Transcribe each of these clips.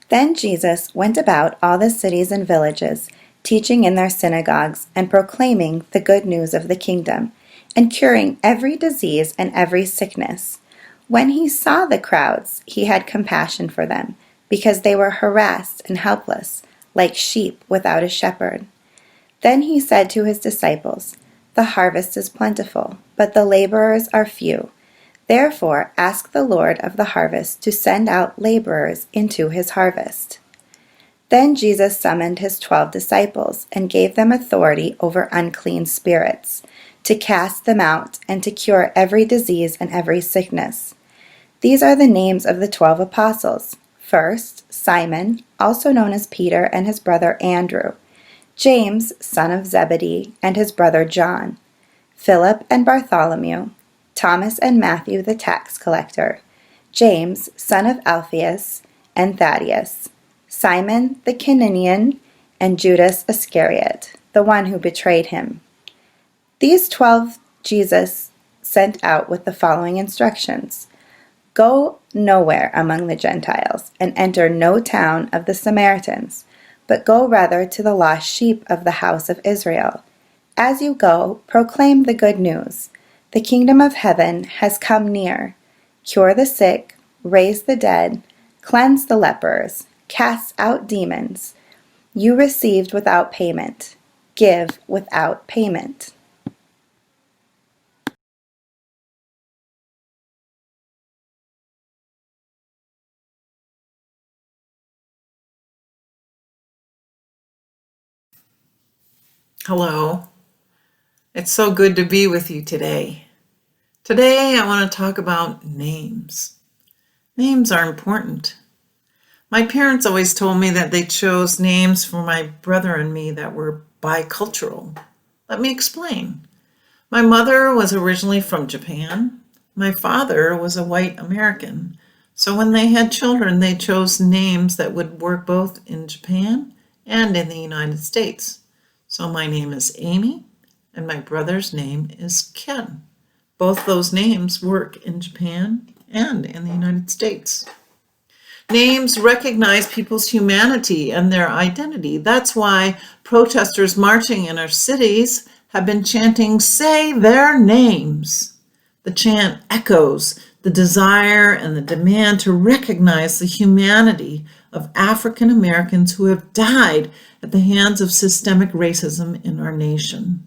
Then Jesus went about all the cities and villages, teaching in their synagogues and proclaiming the good news of the kingdom, and curing every disease and every sickness. When he saw the crowds, he had compassion for them, because they were harassed and helpless, like sheep without a shepherd. Then he said to his disciples, "The harvest is plentiful, but the laborers are few. Therefore ask the Lord of the harvest to send out laborers into his harvest." Then Jesus summoned his 12 disciples and gave them authority over unclean spirits, to cast them out and to cure every disease and every sickness. These are the names of the 12 apostles. First, Simon, also known as Peter, and his brother Andrew. James, son of Zebedee, and his brother John. Philip and Bartholomew. Thomas and Matthew the tax collector. James, son of Alphaeus, and Thaddeus. Simon the Canaanian, and Judas Iscariot, the one who betrayed him. These 12 Jesus sent out with the following instructions: "Go nowhere among the Gentiles, and enter no town of the Samaritans, but go rather to the lost sheep of the house of Israel. As you go, proclaim the good news. The kingdom of heaven has come near. Cure the sick, raise the dead, cleanse the lepers, cast out demons. You received without payment. Give without payment." Hello. It's so good to be with you today. Today I want to talk about names. Names are important. My parents always told me that they chose names for my brother and me that were bicultural. Let me explain. My mother was originally from Japan. My father was a white American. So when they had children, they chose names that would work both in Japan and in the United States. So my name is Amy, and my brother's name is Ken. Both those names work in Japan and in the United States. Names recognize people's humanity and their identity. That's why protesters marching in our cities have been chanting, "Say their names." The chant echoes the desire and the demand to recognize the humanity of African Americans who have died at the hands of systemic racism in our nation.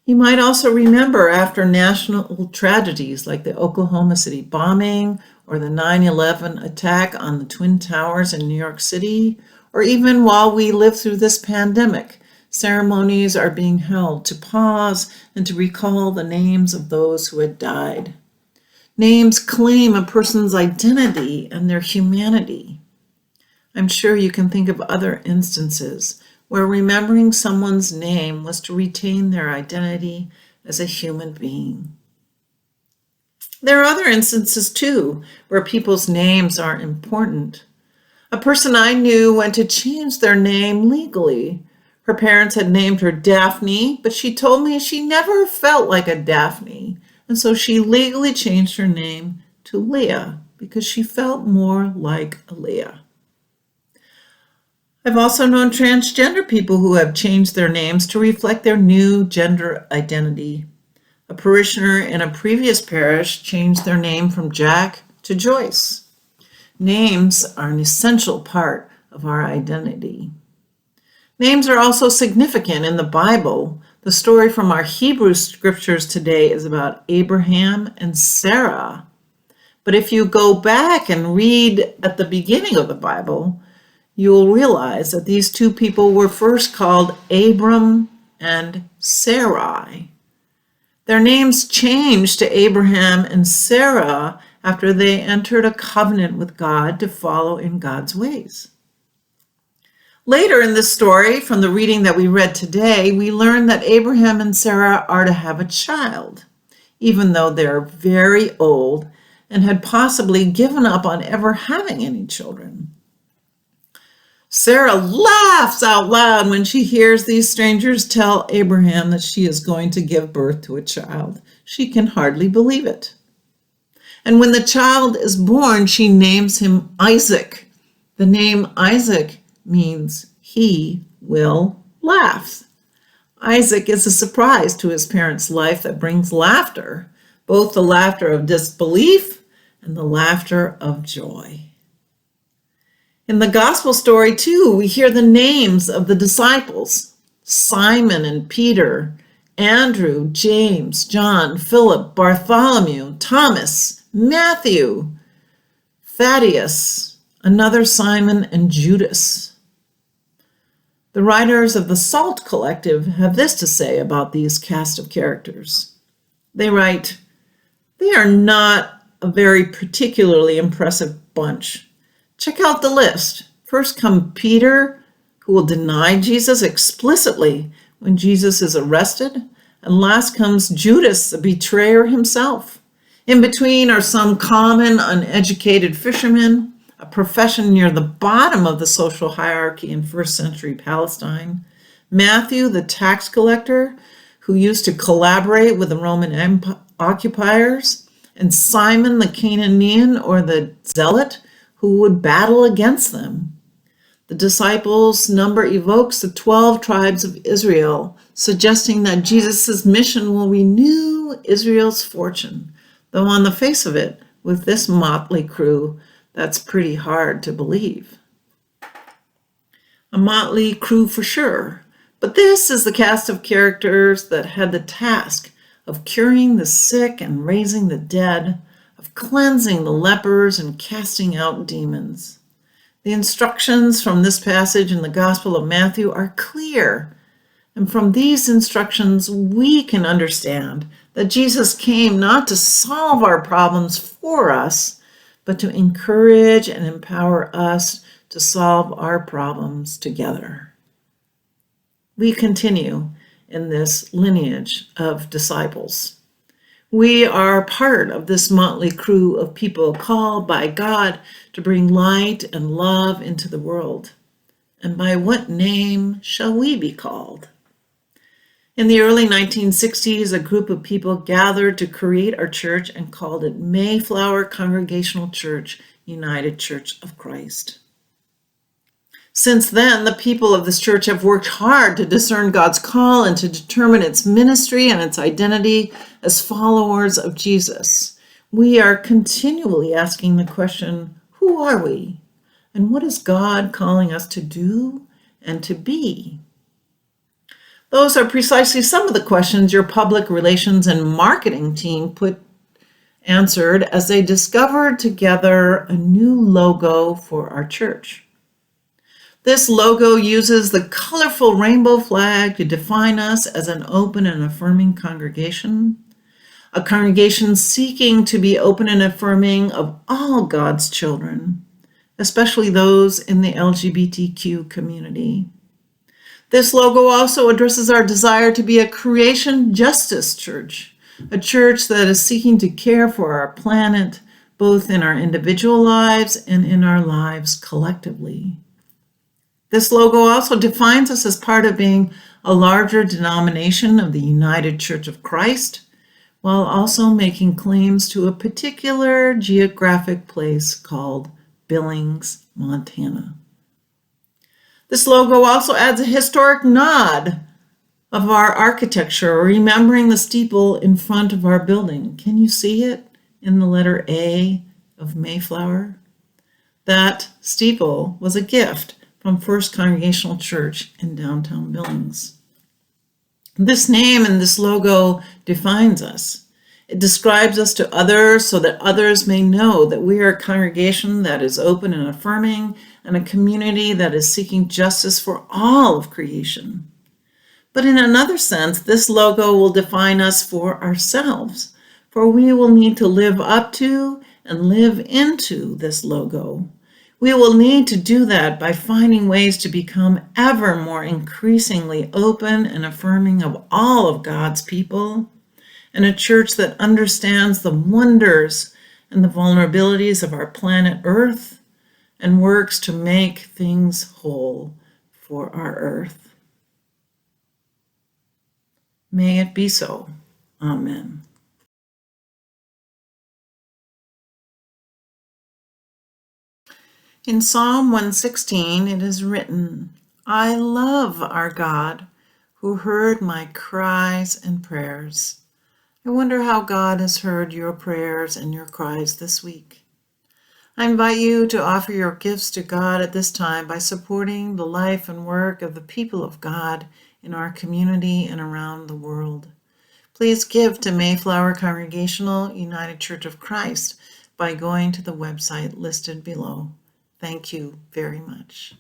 You might also remember after national tragedies like the Oklahoma City bombing or the 9/11 attack on the Twin Towers in New York City, or even while we live through this pandemic, ceremonies are being held to pause and to recall the names of those who had died. Names claim a person's identity and their humanity. I'm sure you can think of other instances where remembering someone's name was to retain their identity as a human being. There are other instances too where people's names are important. A person I knew went to change their name legally. Her parents had named her Daphne, but she told me she never felt like a Daphne, and so she legally changed her name to Leah because she felt more like a Leah. I've also known transgender people who have changed their names to reflect their new gender identity. A parishioner in a previous parish changed their name from Jack to Joyce. Names are an essential part of our identity. Names are also significant in the Bible. The story from our Hebrew scriptures today is about Abraham and Sarah. But if you go back and read at the beginning of the Bible, you will realize that these two people were first called Abram and Sarai. Their names changed to Abraham and Sarah after they entered a covenant with God to follow in God's ways. Later in the story, from the reading that we read today, we learn that Abraham and Sarah are to have a child, even though they're very old and had possibly given up on ever having any children. Sarah laughs out loud when she hears these strangers tell Abraham that she is going to give birth to a child. She can hardly believe it. And when the child is born, she names him Isaac. The name Isaac means he will laugh. Isaac is a surprise to his parents' life that brings laughter, both the laughter of disbelief and the laughter of joy. In the gospel story, too, we hear the names of the disciples: Simon and Peter, Andrew, James, John, Philip, Bartholomew, Thomas, Matthew, Thaddeus, another Simon, and Judas. The writers of the Salt Collective have this to say about these cast of characters. They write, "They are not a very particularly impressive bunch. Check out the list. First come Peter, who will deny Jesus explicitly when Jesus is arrested, and last comes Judas, the betrayer himself. In between are some common, uneducated fishermen, a profession near the bottom of the social hierarchy in first century Palestine, Matthew, the tax collector, who used to collaborate with the Roman occupiers, and Simon the Canaanian, or the zealot, who would battle against them. The disciples' number evokes the 12 tribes of Israel, suggesting that Jesus' mission will renew Israel's fortune, though on the face of it, with this motley crew, that's pretty hard to believe." A motley crew for sure, but this is the cast of characters that had the task of curing the sick and raising the dead, of cleansing the lepers and casting out demons. The instructions from this passage in the Gospel of Matthew are clear, and from these instructions we can understand that Jesus came not to solve our problems for us, but to encourage and empower us to solve our problems together. We continue in this lineage of disciples. We are part of this motley crew of people called by God to bring light and love into the world. And by what name shall we be called? In the early 1960s, a group of people gathered to create our church and called it Mayflower Congregational Church, United Church of Christ. Since then, the people of this church have worked hard to discern God's call and to determine its ministry and its identity as followers of Jesus. We are continually asking the question, who are we? And what is God calling us to do and to be? Those are precisely some of the questions your public relations and marketing team answered as they discovered together a new logo for our church. This logo uses the colorful rainbow flag to define us as an open and affirming congregation, a congregation seeking to be open and affirming of all God's children, especially those in the LGBTQ community. This logo also addresses our desire to be a creation justice church, a church that is seeking to care for our planet, both in our individual lives and in our lives collectively. This logo also defines us as part of being a larger denomination of the United Church of Christ, while also making claims to a particular geographic place called Billings, Montana. This logo also adds a historic nod of our architecture, remembering the steeple in front of our building. Can you see it in the letter A of Mayflower? That steeple was a gift from First Congregational Church in downtown Billings. This name and this logo defines us. It describes us to others so that others may know that we are a congregation that is open and affirming and a community that is seeking justice for all of creation. But in another sense, this logo will define us for ourselves, for we will need to live up to and live into this logo. We will need to do that by finding ways to become ever more increasingly open and affirming of all of God's people, and a church that understands the wonders and the vulnerabilities of our planet Earth and works to make things whole for our Earth. May it be so. Amen. In Psalm 116, it is written, I love our God who heard my cries and prayers. I wonder how God has heard your prayers and your cries this week. I invite you to offer your gifts to God at this time by supporting the life and work of the people of God in our community and around the world. Please give to Mayflower Congregational United Church of Christ by going to the website listed below. Thank you very much.